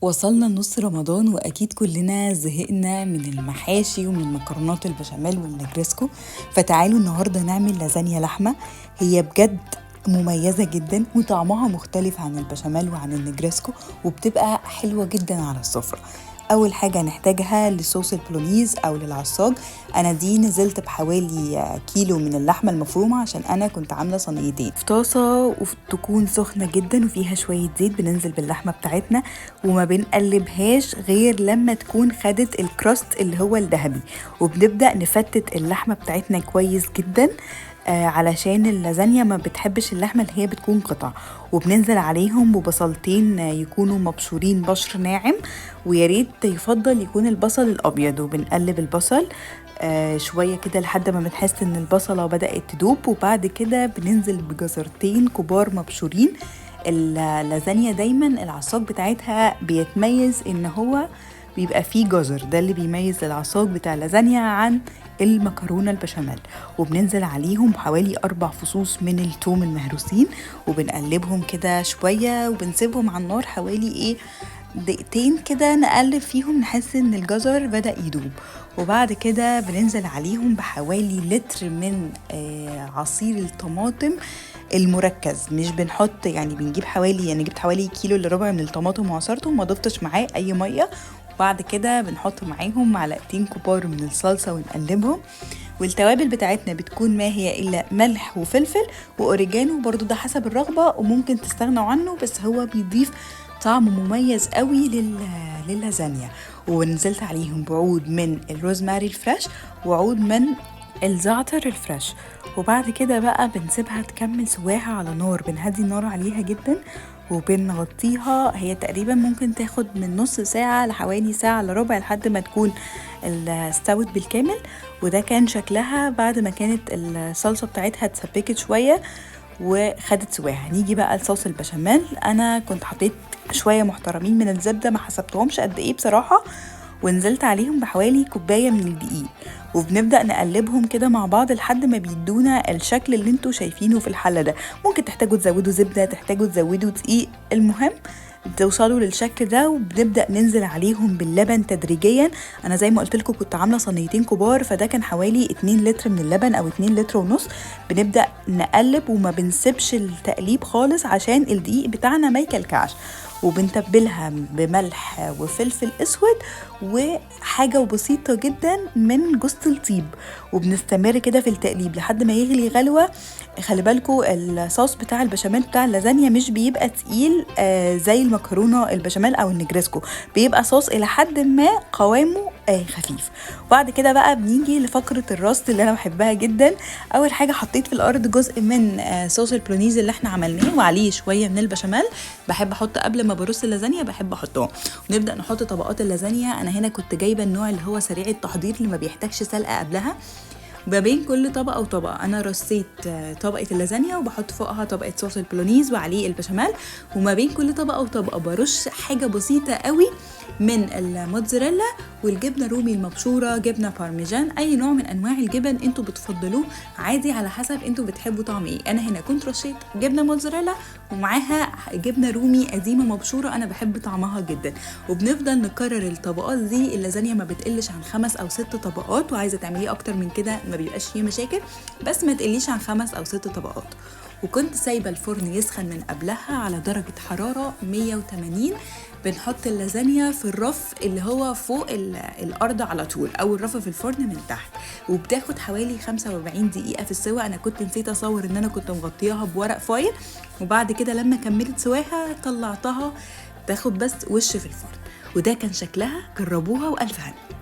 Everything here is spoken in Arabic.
وصلنا لنص رمضان واكيد كلنا زهقنا من المحاشي ومن المكرونات البشاميل والنجرسكو. فتعالوا النهارده نعمل لازانيا لحمه. هي بجد مميزه جدا وطعمها مختلف عن البشاميل وعن النجرسكو، وبتبقى حلوه جدا على السفره. اول حاجه هنحتاجها لصوص البولونيز او للعصاج. انا دي نزلت بحوالي كيلو من اللحمه المفرومه عشان انا كنت عامله صينيتين في طاسه وتكون سخنه جدا وفيها شويه زيت. بننزل باللحمه بتاعتنا وما بنقلبهاش غير لما تكون خدت الكراست اللي هو الذهبي، وبنبدا نفتت اللحمه بتاعتنا كويس جدا علشان اللازانيا ما بتحبش اللحمه اللي هي بتكون قطع. وبننزل عليهم ببصلتين يكونوا مبشورين بشر ناعم، ويا ريت يفضل يكون البصل الابيض. وبنقلب البصل شويه كده لحد ما بنحس ان البصله بدات تدوب، وبعد كده بننزل بجزرتين كبار مبشورين. اللازانيا دايما العصاج بتاعتها بيتميز ان هو بيبقى فيه جزر، ده اللي بيميز العصاج بتاع اللازانيا عن المكرونه البشاميل. وبننزل عليهم حوالي 4 فصوص من الثوم المهروسين، وبنقلبهم كده شويه وبنسيبهم على النار حوالي دقيقتين كده، نقلب فيهم نحس ان الجزر بدأ يدوب. وبعد كده بننزل عليهم بحوالي لتر من عصير الطماطم المركز. مش بنحط يعني بنجيب حوالي، يعني جبت حوالي كيلو الا ربع من الطماطم وعصرته وما ضفتش معاه اي ميه. وبعد كده بنحط معاهم معلقتين كبار من الصلصه ونقلبهم. والتوابل بتاعتنا بتكون ما هي الا ملح وفلفل واوريجانو، برضو ده حسب الرغبه وممكن تستغنوا عنه، بس هو بيضيف طعم مميز قوي لللازانيا. ونزلت عليهم بعود من الروزماري الفريش وعود من الزعتر الفريش. وبعد كده بقى بنسيبها تكمل سواها على نار، بنهدي النار عليها جدا وبنغطيها. هي تقريبا ممكن تاخد من نص ساعة لحوالي ساعة الا ربع لحد ما تكون استوت بالكامل. وده كان شكلها بعد ما كانت الصلصة بتاعتها اتسبكت شوية وخدت سواها. نيجي بقى لصوص البشاميل. انا كنت حطيت شوية محترمين من الزبدة، ما حسبتهمش قد ايه بصراحة، ونزلت عليهم بحوالي كوباية من الدقيق. وبنبدأ نقلبهم كده مع بعض لحد ما بيدونا الشكل اللي انتوا شايفينه في الحلة ده. ممكن تحتاجوا تزودوا زبدة، تحتاجوا تزودوا دقيق، المهم توصلوا للشكل ده. وبنبدأ ننزل عليهم باللبن تدريجيا. انا زي ما قلت لكم كنت عامله صينيتين كبار، فده كان حوالي 2 لتر من اللبن او 2 لتر ونص. بنبدأ نقلب وما بنسيبش التقليب خالص عشان الدقيق بتاعنا ما يكلكعش. وبنتبلها بملح وفلفل اسود وحاجة بسيطة جدا من جوز الطيب. وبنستمر كده في التقليب لحد ما يغلي غلوة. خلي بالكو الصوص بتاع البشاميل بتاع اللازانيا مش بيبقى تقيل زي المكرونة البشاميل او النجرسكو، بيبقى صوص الى حد ما قوامه خفيف. وبعد كده بقى بنيجي لفقرة الراست اللي انا بحبها جدا. اول حاجة حطيت في الارض جزء من صوص البولونيز اللي احنا عملناه وعليه شوية من البشاميل. بحب احط قبل ما برص اللازانيا، بحب احطهم. ونبدأ نحط طبقات اللازانيا. انا هنا كنت جايبة النوع اللي هو سريع التحضير اللي ما بيحتاجش سلقة قبلها. ما بين كل طبقة وطبقة أنا رصيت طبقة اللازانيا وبحط فوقها طبقة صوص البولونيز وعليه البشاميل. وما بين كل طبقة وطبقة برش حاجة بسيطة قوي من الموتزاريلا والجبنة رومي المبشورة، جبنة بارميجان، أي نوع من أنواع الجبن أنتوا بتفضلوه عادي على حسب أنتوا بتحبوا طعم إيه. أنا هنا كنت رشيت جبنة موتزاريلا ومعاها جبنة رومي قديمة مبشورة، أنا بحب طعمها جدا. وبنفضل نكرر الطبقات دي. اللازانيا ما بتقلش عن 5 أو 6 طبقات، وعايزة تعمليه أكتر من كده ما بيبقاش فيه مشاكل، بس ما تقليش عن 5 أو 6 طبقات. وكنت سايبة الفرن يسخن من قبلها على درجة حرارة 180. بنحط اللازانيا في الرف اللي هو فوق الأرض على طول، أو الرف في الفرن من تحت، وبتاخد حوالي 45 دقيقة في السوا. أنا كنت نسيت أصور إن أنا كنت مغطياها بورق فايل، وبعد كده لما كملت سواها طلعتها تاخد بس وش في الفرن. وده كان شكلها، جربوها وألف هنا.